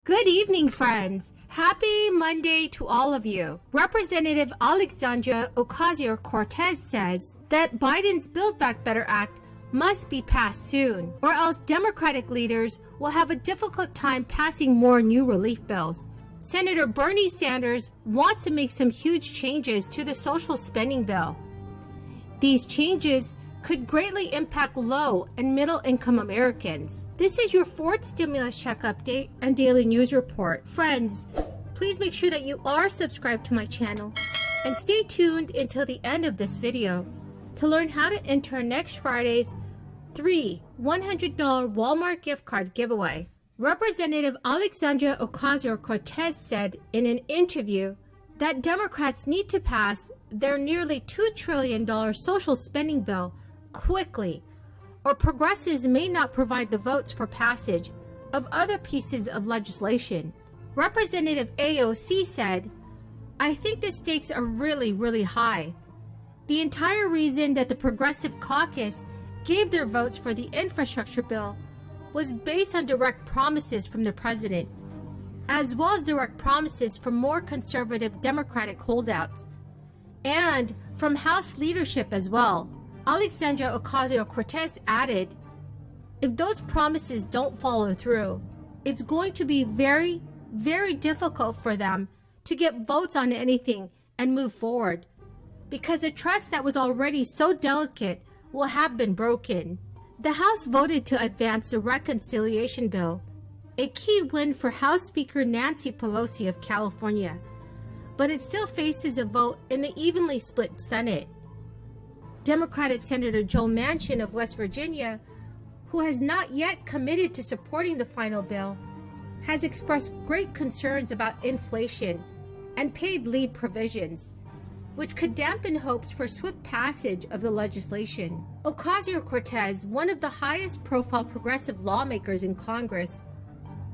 Good evening, friends. Happy Monday to all of you. Representative Alexandria Ocasio-Cortez says that Biden's Build Back Better Act must be passed soon, or else Democratic leaders will have a difficult time passing more new relief bills. Senator Bernie Sanders wants to make some huge changes to the social spending bill. These changes could greatly impact low and middle income Americans. This is your fourth stimulus check update and daily news report. Friends, please make sure that you are subscribed to my channel and stay tuned until the end of this video to learn how to enter next Friday's $100 Walmart gift card giveaway. Representative Alexandria Ocasio-Cortez said in an interview that Democrats need to pass their nearly $2 trillion social spending bill quickly, or progressives may not provide the votes for passage of other pieces of legislation. Representative AOC said, "I think the stakes are really high. The entire reason that the Progressive Caucus gave their votes for the infrastructure bill was based on direct promises from the president, as well as direct promises from more conservative Democratic holdouts, and from House leadership as well." Alexandria Ocasio-Cortez added, "If those promises don't follow through, it's going to be very difficult for them to get votes on anything and move forward, because the trust that was already so delicate will have been broken." The House voted to advance the reconciliation bill, a key win for House Speaker Nancy Pelosi of California, but it still faces a vote in the evenly split Senate. Democratic Senator Joe Manchin of West Virginia, who has not yet committed to supporting the final bill, has expressed great concerns about inflation and paid leave provisions, which could dampen hopes for swift passage of the legislation. Ocasio-Cortez, one of the highest profile progressive lawmakers in Congress,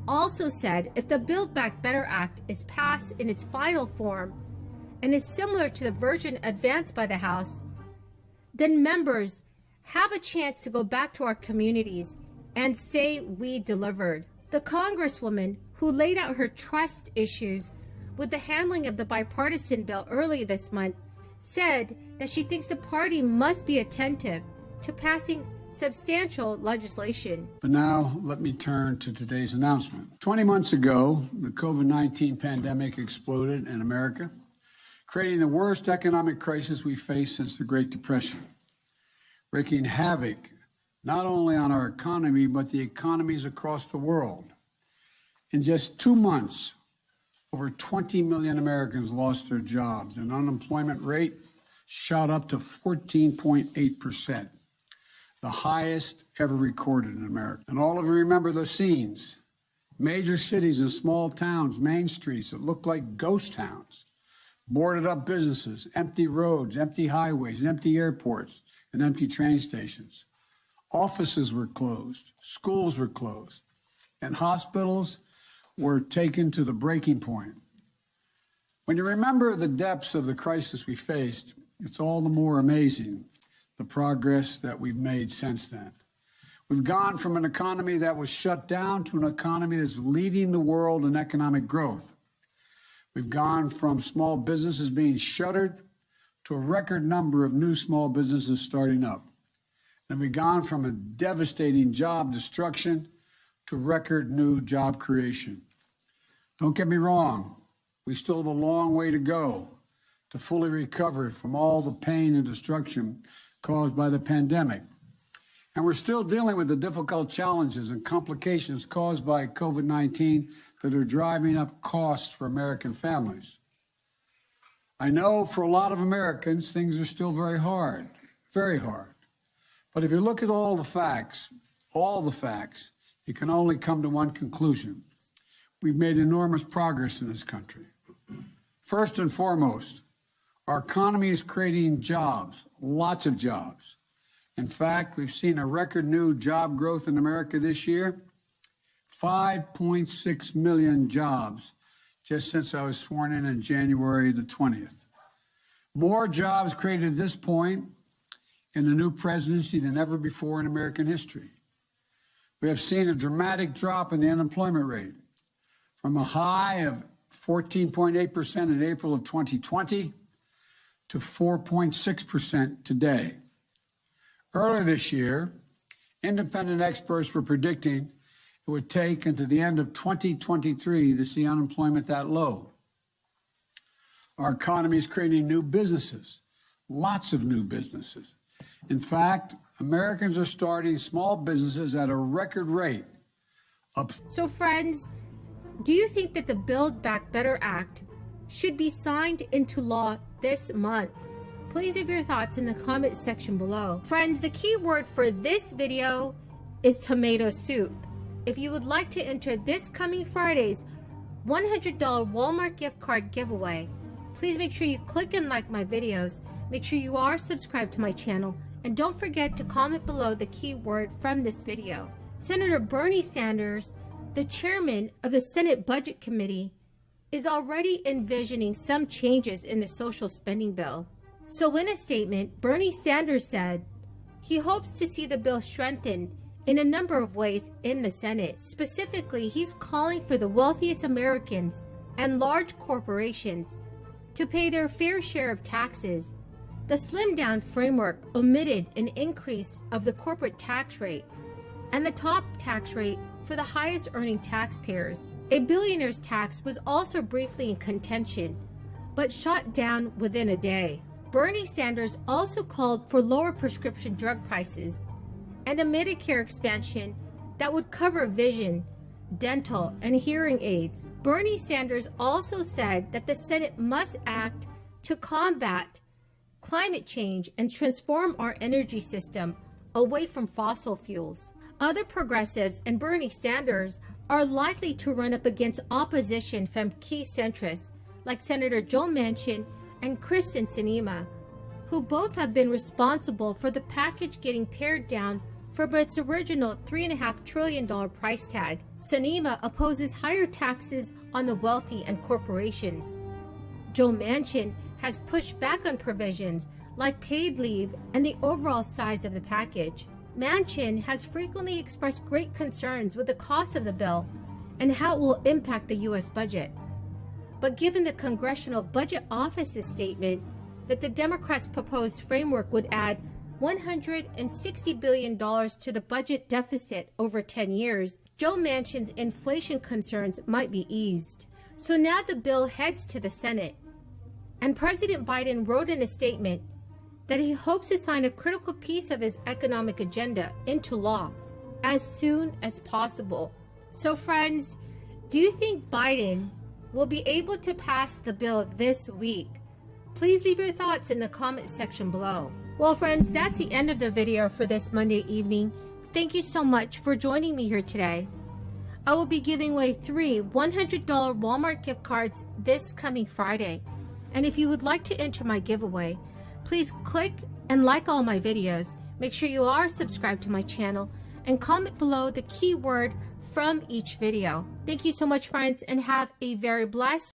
also said if the Build Back Better Act is passed in its final form and is similar to the version advanced by the House, then members have a chance to go back to our communities and say we delivered. The Congresswoman, who laid out her trust issues with the handling of the bipartisan bill early this month, said that she thinks the party must be attentive to passing substantial legislation. But now let me turn to today's announcement. 20 months ago, the COVID-19 pandemic exploded in America, creating the worst economic crisis we faced since the Great Depression, wreaking havoc not only on our economy, but the economies across the world. In just 2 months, over 20 million Americans lost their jobs, and unemployment rate shot up to 14.8%, the highest ever recorded in America. And all of you remember those scenes. Major cities and small towns, main streets that looked like ghost towns, boarded up businesses, empty roads, empty highways, empty airports, and empty train stations. Offices were closed, schools were closed, and hospitals were taken to the breaking point. When you remember the depths of the crisis we faced, it's all the more amazing the progress that we've made since then. We've gone from an economy that was shut down to an economy that's leading the world in economic growth. We've gone from small businesses being shuttered to a record number of new small businesses starting up. And we've gone from a devastating job destruction to record new job creation. Don't get me wrong, we still have a long way to go to fully recover from all the pain and destruction caused by the pandemic. And we're still dealing with the difficult challenges and complications caused by COVID-19 that are driving up costs for American families. I know for a lot of Americans, things are still very hard. But if you look at all the facts, you can only come to one conclusion. We've made enormous progress in this country. First and foremost, our economy is creating jobs, lots of jobs. In fact, we've seen a record new job growth in America this year, 5.6 million jobs just since I was sworn in January the 20th. More jobs created at this point in the new presidency than ever before in American history. We have seen a dramatic drop in the unemployment rate from a high of 14.8% in April of 2020 to 4.6% today. Earlier this year, independent experts were predicting it would take until the end of 2023 to see unemployment that low. Our economy is creating new businesses, lots of new businesses. In fact, Americans are starting small businesses at a record rate. So friends, do you think that the Build Back Better Act should be signed into law this month? Please leave your thoughts in the comment section below. Friends, the key word for this video is tomato soup. If you would like to enter this coming Friday's $100 Walmart gift card giveaway, please make sure you click and like my videos. Make sure you are subscribed to my channel, and don't forget to comment below the key word from this video. Senator Bernie Sanders, the chairman of the Senate Budget Committee, is already envisioning some changes in the social spending bill. So in a statement, Bernie Sanders said he hopes to see the bill strengthened in a number of ways in the Senate. Specifically, he's calling for the wealthiest Americans and large corporations to pay their fair share of taxes. The slimmed down framework omitted an increase of the corporate tax rate and the top tax rate for the highest earning taxpayers. A billionaire's tax was also briefly in contention, but shot down within a day. Bernie Sanders also called for lower prescription drug prices and a Medicare expansion that would cover vision, dental, and hearing aids. Bernie Sanders also said that the Senate must act to combat climate change and transform our energy system away from fossil fuels. Other progressives and Bernie Sanders are likely to run up against opposition from key centrists like Senator Joe Manchin and Kristen Sinema, who both have been responsible for the package getting pared down from its original $3.5 trillion price tag. Sinema opposes higher taxes on the wealthy and corporations. Joe Manchin has pushed back on provisions like paid leave and the overall size of the package. Manchin has frequently expressed great concerns with the cost of the bill and how it will impact the U.S. budget. But given the Congressional Budget Office's statement that the Democrats' proposed framework would add $160 billion to the budget deficit over 10 years, Joe Manchin's inflation concerns might be eased. So now the bill heads to the Senate, and President Biden wrote in a statement that he hopes to sign a critical piece of his economic agenda into law as soon as possible. So friends, do you think Biden will be able to pass the bill this week? Please leave your thoughts in the comment section below. Well friends, that's the end of the video for this Monday evening. Thank you so much for joining me here today. I will be giving away 3 $100 Walmart gift cards this coming Friday. And if you would like to enter my giveaway, please click and like all my videos. Make sure you are subscribed to my channel and comment below the keyword from each video. Thank you so much friends, and have a very blessed